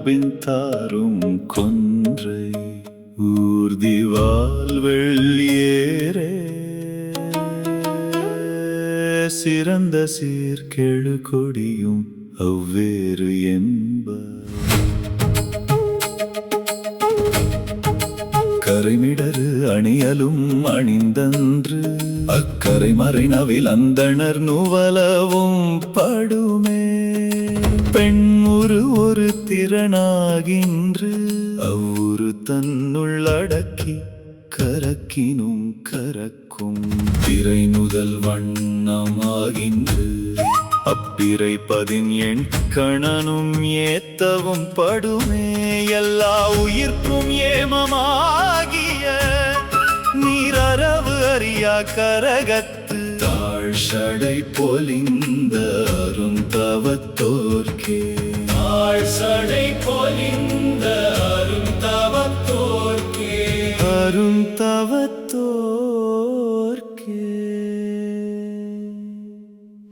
மார்பின் தாரும் கொன்றை ஊர்திவால் வெள்ளியேரே சிறந்த சீர்கெழு கொடியும் அவ்வேறு என்ப கரைமிடரு அணியலும் அணிந்தன்று அக்கரை மறைநவில் அந்தணர் நுவலவும் படுமே பெண் ஒரு திறனாகின்று அவ்வுரு தன்னுள்ளடக்கி கரக்கினும் கரக்கும் பிறை முதல் வண்ணமாகின்று அப்பிறை பதின் கணனும் ஏத்தவும் படுமே எல்லா உயிர்க்கும் ஏமமாகிய நீரறவு அறியா கரகத்து தாழ்ஷடை பொலிந்த அருந்தவத்தோர்க்கே தாழ்ஷடை பொலிந்த